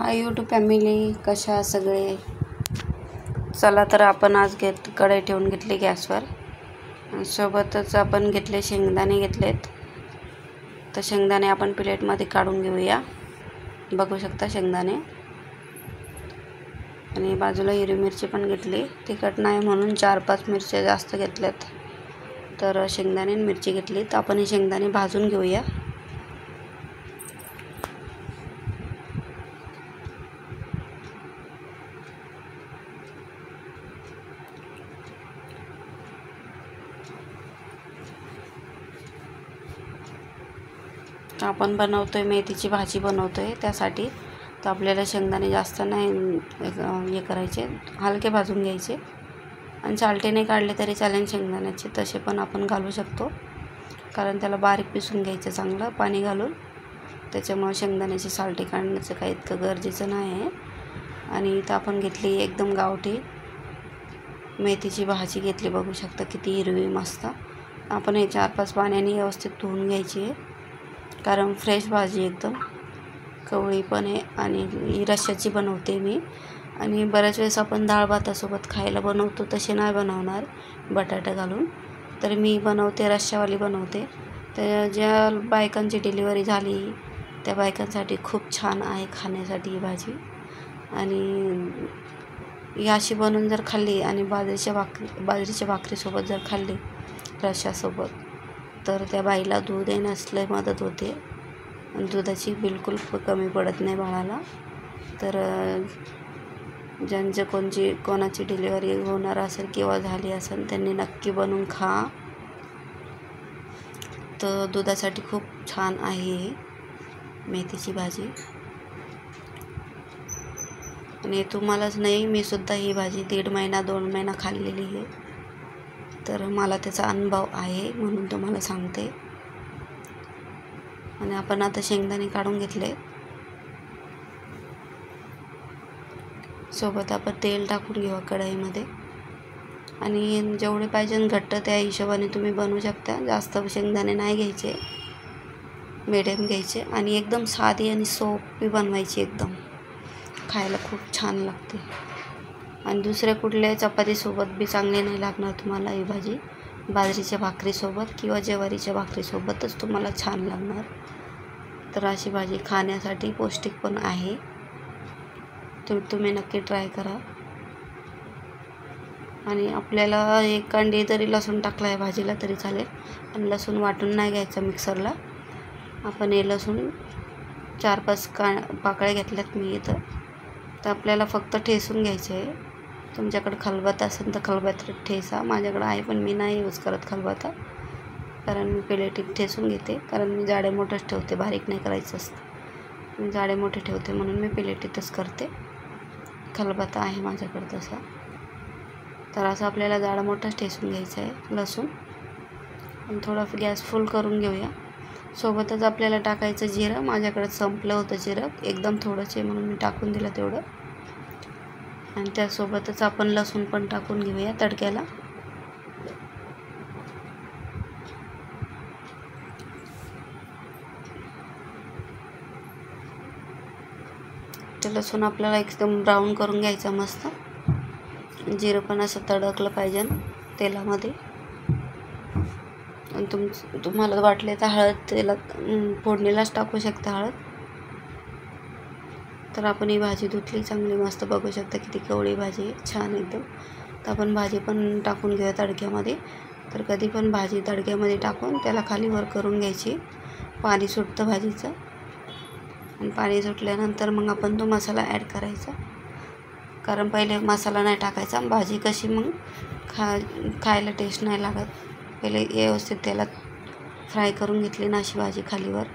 Hi YouTube family, कशा सगळे. चला तर आपण आज कढई ठेवून घेतली गॅसवर. सोबतच आपण घेतले शेंगदाणे घेतलेत. तर शेंगदाणे आपण प्लेटमध्ये काढून घेऊया. बघू शकता शेंगदाणे. आणि बाजूला हिरवी मिरची पण घेतली. तिखट नाही म्हणून 4-5 मिरच्या जास्त घेतल्यात. तर शेंगदाणे आणि मिरची घेतली. तर आपण हे शेंगदाणे भाजून घेऊया. आपण बनवतोय मेथीची भाजी बनवतोय त्यासाठी. तर आपल्याला शेंगदाणे जास्त नाही हे करायचे, हलके भाजून घ्यायचे. आणि चालटे नाही काढले तरी चालेल शेंगदाण्याचे, तसे पण आपण घालू शकतो. कारण त्याला बारीक पिसून घ्यायचं चांगलं पाणी घालून. त्याच्यामुळे शेंगदाण्याची सालटे काढण्याचं काही इतकं गरजेचं नाही आहे. आणि इथं आपण घेतली एकदम गावठी मेथीची भाजी घेतली. बघू शकता किती हिरवी मस्त. आपण हे 4-5 पाण्याने व्यवस्थित धुवून घ्यायची आहे. कारण फ्रेश भाजी एकदम कवळी पण आहे. आणि ही रश्श्याची बनवते मी. आणि बऱ्याच वेळेस आपण डाळ भातासोबत खायला बनवतो, तसे नाही बनवणार बटाटा घालून. तर मी बनवते रश्श्यावाली बनवते. तर ज्या बायकांची डिलिव्हरी झाली त्या बायकांसाठी खूप छान आहे खाण्यासाठी ही भाजी. आणि ही अशी बनवून जर खाल्ली आणि बाजरीच्या भाकरीसोबत जर खाल्ली रश्श्यासोबत, तर त्या बाईला दूध येण्यास लय मदत होते. आणि दुधाची बिलकुल कमी पडत नाही बाळाला. तर कोणाची डिलिव्हरी होणार असेल किंवा झाली असेल त्यांनी नक्की बनवून खा. तर दुधासाठी खूप छान आहे मेथीची भाजी. आणि तुम्हालाच नाही, मी सुद्धा ही भाजी 1.5 महिना 2 महिना खाल्लेली आहे. तर मला त्याचा अनुभव आहे म्हणून तुम्हाला सांगते. आणि आपण आता शेंगदाणे काढून घेतले. सोबत आपण तेल टाकून घेऊ कढईमध्ये. आणि जेवढे पाहिजे घट्ट त्या हिशोबाने तुम्ही बनवू शकता. जास्त शेंगदाणे नाही घ्यायचे, मिडियम घ्यायचे. आणि एकदम साधी आणि सोपी बनवायची, एकदम खायला खूप छान लागते. आणि दुसऱ्या कुठल्याही चपातीसोबत बी चांगली नाही लागणार तुम्हाला ही भाजी. बाजरीच्या भाकरीसोबत किंवा ज्वारीच्या भाकरीसोबतच तुम्हाला छान लागणार. तर अशी भाजी खाण्यासाठी पौष्टिक पण आहे. तुम्ही नक्की ट्राय करा. आणि आपल्याला 1 कांडी जरी लसूण टाकला आहे भाजीला तरी चालेल. पण लसूण वाटून नाही घ्यायचा मिक्सरला. आपण हे लसूण 4-5 पाकळ्या घेतल्यात मी इथं. तर आपल्याला फक्त ठेसून घ्यायचे आहे. तुमच्याकडे खलबत्ता असेल तर खलबत्त्यात ठेसा. माझ्याकडे आहे पण मी नाही यूज करत खलबत्ता. कारण मी प्लेटीत ठेसून घेते. कारण मी जाडे मोठंच ठेवते, बारीक नाही करायचं असतं. मी जाडे मोठे ठेवते म्हणून मी प्लेटीतच करते. खलबत्ता आहे माझ्याकडे तसा. तर असं आपल्याला जाडं मोठंच ठेसून घ्यायचं आहे लसूण. आणि थोडा गॅस फुल करून घेऊया. सोबतच आपल्याला टाकायचं जिरं. माझ्याकडे संपलं होतं जिरं, एकदम थोडंच आहे म्हणून मी टाकून दिलं तेवढं. आणि त्यासोबतच आपण लसूण पण टाकून घेऊया तडक्याला. ते लसूण आपल्याला एकदम ब्राऊन करून घ्यायचं मस्त. जिरं पण असं तडकलं पाहिजे तेलामध्ये. आणि तुम्हाला वाटले तर हळद तेलात फोडणीलाच टाकू शकता हळद. तर आपण ही भाजी धुतली चांगली मस्त. बघू शकता किती कवळी भाजी आहे, छान एकदम. तर आपण भाजी पण टाकून घेऊया तडक्यामध्ये. तर कधी पण भाजी तडक्यामध्ये टाकून त्याला खाली वर करून घ्यायची. पाणी सुटतं भाजीचं. आणि पाणी सुटल्यानंतर मग आपण तो मसाला ॲड करायचा. कारण पहिले मसाला नाही टाकायचा. भाजी कशी मग खायला टेस्ट नाही लागत. पहिले व्यवस्थित तेलात फ्राय करून घेतली ना अशी भाजी खालीवर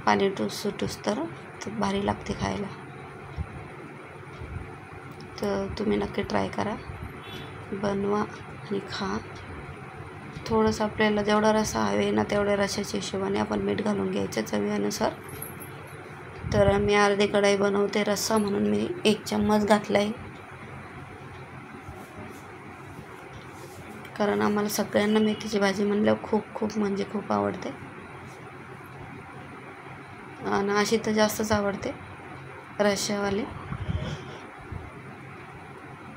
पाणी सुटूस तर भारी लागते खायला. तर तुम्ही नक्की ट्राय करा, बनवा आणि खा. थोडंसं आपल्याला जेवढा रस्सा हवे ना तेवढ्या रश्श्याच्या हिशोबाने आपण मीठ घालून घ्यायचं चवीनुसार. तर मी अर्धी कढई बनवते रस्सा म्हणून मी 1 चम्मच घातला आहे. कारण आम्हाला सगळ्यांना मेथीची भाजी म्हणल्यावर खूप म्हणजे खूप आवडते. आणि अशी तर जास्तच आवडते. रश्श्यावाली.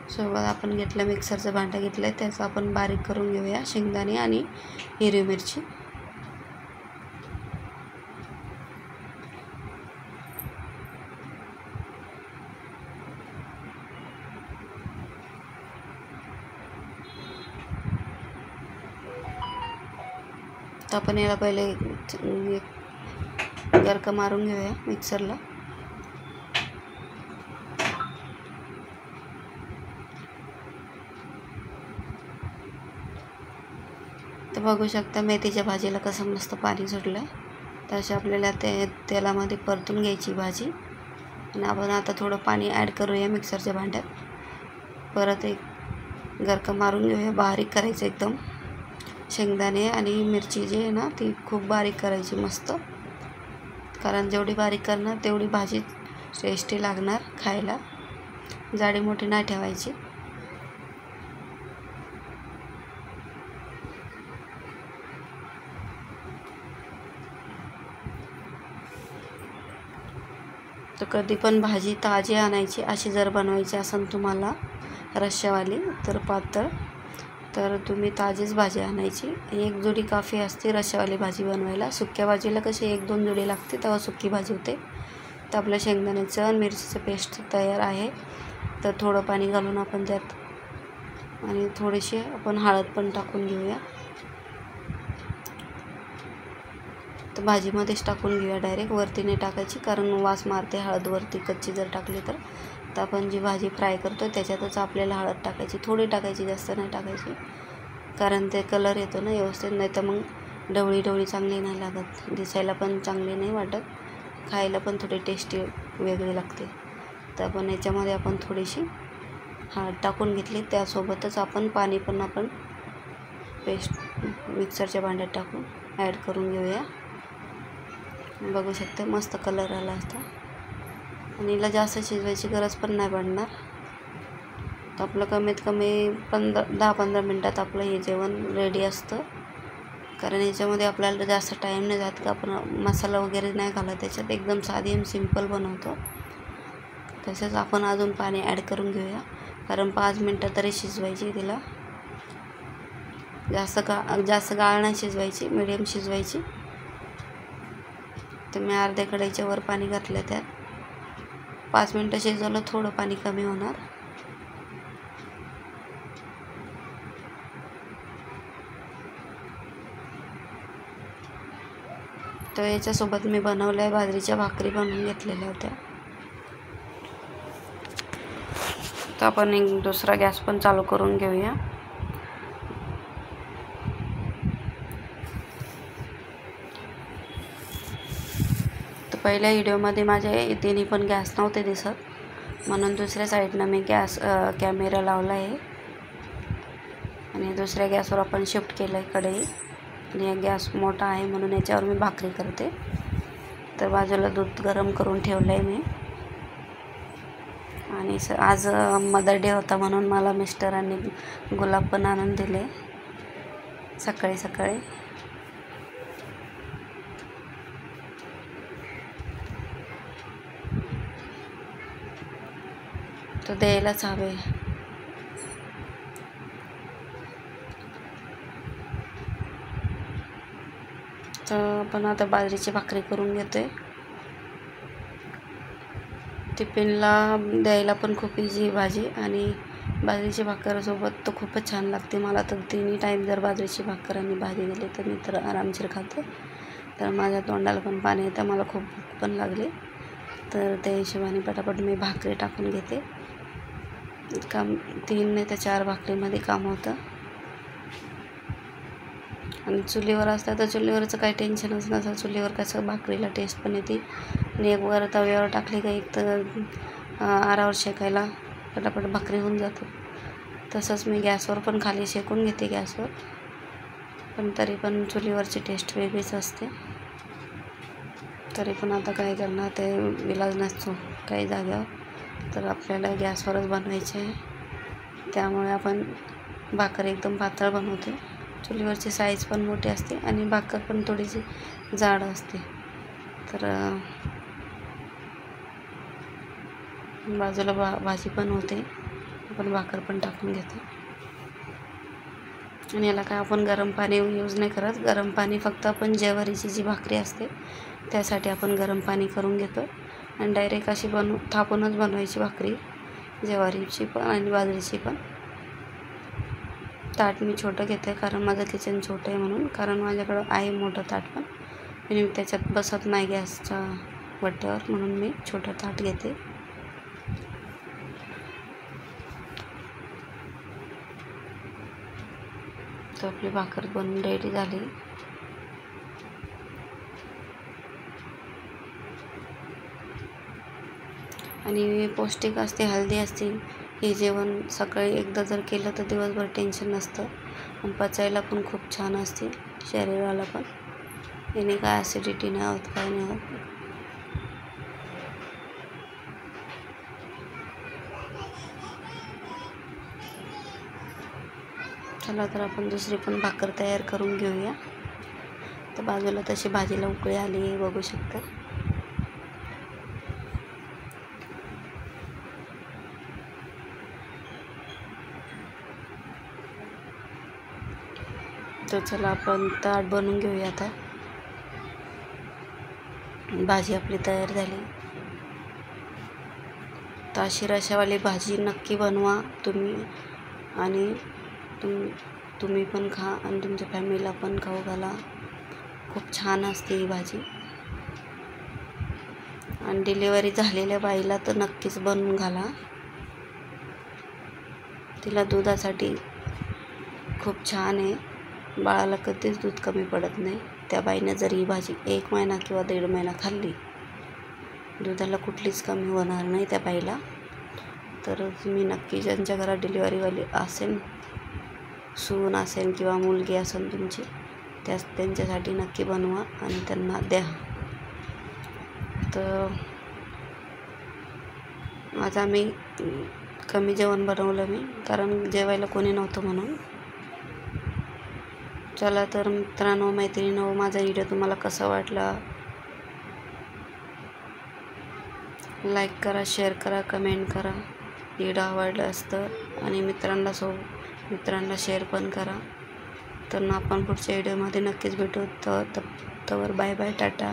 सोबत आपण घेतलं मिक्सरचं भांडं घेतलं आहे, त्याचं आपण बारीक करून घेऊया शेंगदाणे आणि हिरवी मिरची. तर आपण याला पहिले गरका मारून घेऊया मिक्सरला. तर बघू शकता मेथीच्या भाजीला कसं मस्त पाणी सुटलं आहे. तर अशा आपल्याला तेलामध्ये परतून घ्यायची भाजी. आणि आपण आता थोडं पाणी ॲड करूया मिक्सरच्या भांड्यात. परत एक गरका मारून घेऊया, बारीक करायचं एकदम. शेंगदाणे आणि मिरची जी आहे ना ती खूप बारीक करायची मस्त, कारण जेवढी बारीक करणार तेवढी भाजी टेस्टी लागणार खायला. जाडी मोठी नाही ठेवायची. तर कधी पण भाजी ताजी आणायची. अशी जर बनवायची असेल तुम्हाला रश्श्यावाली तर पातळ, तर तुम्ही ताजीच भाजी आणायची. एक जोडी काफी असते रश्श्यावाली भाजी बनवायला. सुक्या भाजीला कशी 1-2 जोडी लागते, तेव्हा सुकी भाजी होते. तर आपलं शेंगदाण्याचं आणि मिरचीचं पेस्ट तयार आहे. तर थोडं पाणी घालून आपण त्यात आणि थोडीशी आपण हळद पण टाकून घेऊया. तर भाजीमध्येच टाकून घेऊया डायरेक्ट, वरती नाही टाकायची, कारण वास मारते हळद वरती कच्ची जर टाकली तर. तर आपण जी भाजी फ्राय करतो त्याच्यातच आपल्याला हळद टाकायची, थोडी टाकायची, जास्त नाही टाकायची, कारण ते कलर येतो ना व्यवस्थित. नाही तर मग ढवळी ढवळी चांगली नाही लागत, दिसायला पण चांगली नाही वाटत, खायला पण थोडी टेस्टी वेगळी लागते. तर आपण याच्यामध्ये आपण थोडीशी हळद टाकून घेतली. त्यासोबतच आपण पाणी पण आपण पेस्ट मिक्सरच्या भांड्यात टाकून ॲड करून घेऊया. बघू शकते मस्त कलर आला असता. आणि हिला जास्त शिजवायची गरज पण नाही पडणार. तर आपलं कमीत कमी 10-15 मिनटात आपलं हे जेवण रेडी असतं. कारण याच्यामध्ये आपल्याला जास्त टाईम नाही जात, का आपण मसाला वगैरे नाही घालत त्याच्यात, एकदम साधी आणि सिंपल बनवतो. तसंच आपण अजून पाणी ॲड करून घेऊया, कारण 5 मिनटं तरी शिजवायची तिला. जास्त गाळ नाही शिजवायची, मिडियम शिजवायची. तर मी अर्ध्या कढईच्या वर पाणी घातलं, त्यात 5 मिनटं शिजवलं, थोडं पाणी कमी होणार. तर याच्यासोबत मी बनवल्या बाजरीच्या भाकरी बनवून घेतलेल्या होत्या. तर आपण एक दुसरा गॅस पण चालू करून घेऊया. तर पहिल्या व्हिडिओमध्ये माझ्या तिन्ही पण गॅस नव्हते दिसत, म्हणून दुसऱ्या साईडनं मी कॅमेरा लावला आहे. आणि दुसऱ्या गॅसवर आपण शिफ्ट केलं आहे कढई. आणि गॅस मोठा आहे म्हणून याच्यावर मी भाकरी करते. तर बाजूला दूध गरम करून ठेवलं आहे मी. आणि आज मदर डे होता म्हणून मला मिस्टरांनी गुलाब पण आणून दिले सकाळी सकाळी. तो द्यायलाच हवे. तर आपण आता बाजरीची भाकरी करून घेतोय. टिफिनला द्यायला पण खूप इझी भाजी, आणि बाजरीची भाकरसोबत तर खूपच छान लागते. मला तर तिन्ही टाईम जर बाजरीची भाकर आणि भाजी दिली तर मी तर आरामशीर खाते. तर माझ्या तोंडाला पण पाणी येतं, मला खूप भूक पण लागली. तर त्या हिशोबाने पटापट मी भाकरी टाकून घेते. 3 नाही तर 4 भाकरीमध्ये काम होतं. आणि चुलीवर असतं तर चुलीवरचं काही टेन्शनच नसतं. चुलीवर कसं भाकरीला टेस्ट पण येते. आणि एक वर तव्यावर टाकली का एक तर आरावर शेकायला पटापट भाकरी होऊन जातं. तसंच मी गॅसवर पण खाली शेकून घेते गॅसवर, पण तरी पण चुलीवरची टेस्ट वेगळीच असते. तरी पण आता काय करणार, ते इलाज नसतो काही जाग्यावर, तर आपल्याला गॅसवरच बनवायचे आहे. त्यामुळे आपण भाकर एकदम पातळ बनवते. चुलीवरची साईज पण मोठी असते आणि भाकर पण थोडीशी जाड असते. तर बाजूला भाजी पण होते, आपण भाकर पण टाकून घेतो. आणि याला काय आपण गरम पाणी यूज नाही करत. गरम पाणी फक्त आपण ज्वारीची जी भाकरी असते त्यासाठी आपण गरम पाणी करून घेतो आणि डायरेक्ट अशी थापूनच बनवायची भाकरी, ज्वारीची पण आणि बाजरीची पण. ताट मी छोटं घेते कारण माझं किचन छोटं आहे म्हणून, कारण माझ्याकडं आहे मोठं ताट पण आणि मी त्याच्यात बसत नाही गॅसच्या वट्यावर, म्हणून मी छोटं ताट घेते. तर आपली भाकर बनवून रेडी झाली. आणि पौष्टिक असते, हेल्दी असते. हे जेवण सकाळी एकदा जर केलं तर दिवसभर टेन्शन नसतं आणि पचायला पण खूप छान असते शरीराला पण. याने काय ॲसिडिटी नाही होत, काय नाही होत. चला तर आपण दुसरी पण भाकर तयार करून घेऊया. तर बाजूला तशी भाजीला उकळी आली बघू शकता. तर चला आपण ताट बनवून घेऊया. आता भाजी आपली तयार झाली. तर अशी रशावाली भाजी नक्की बनवा तुम्ही, आणि तुम्ही पण खा आणि तुमच्या फॅमिलीला पण खाऊ घाला. खूप छान असते ही भाजी. आणि डिलिव्हरी झालेल्या बाईला तर नक्कीच बनवून घाला. तिला दुधासाठी खूप छान आहे. बाळाला कधीच दूध कमी पडत नाही. त्या बाईने जर ही भाजी 1 महिना किंवा 1.5 महिना खाल्ली, दुधाला कुठलीच कमी होणार नाही त्या बाईला. तर तुम्ही नक्की, ज्यांच्या घरात डिलिव्हरीवाली असेल, सून असेल किंवा मुलगी असेल तुमची, त्यांच्यासाठी नक्की बनवा आणि त्यांना द्या. तर आज आम्ही कमी जेवण बनवलं मी, कारण जेवायला कोणी नव्हतं म्हणून. चला तर मित्रांनो, मैत्रिणींनो, माझा व्हिडिओ तुम्हाला कसा वाटला लाईक करा, शेअर करा, कमेंट करा. व्हिडिओ आवडला असतं आणि मित्रांना शेअर पण करा. तर आपण पुढच्या व्हिडिओमध्ये नक्कीच भेटू. तर बाय बाय, टाटा.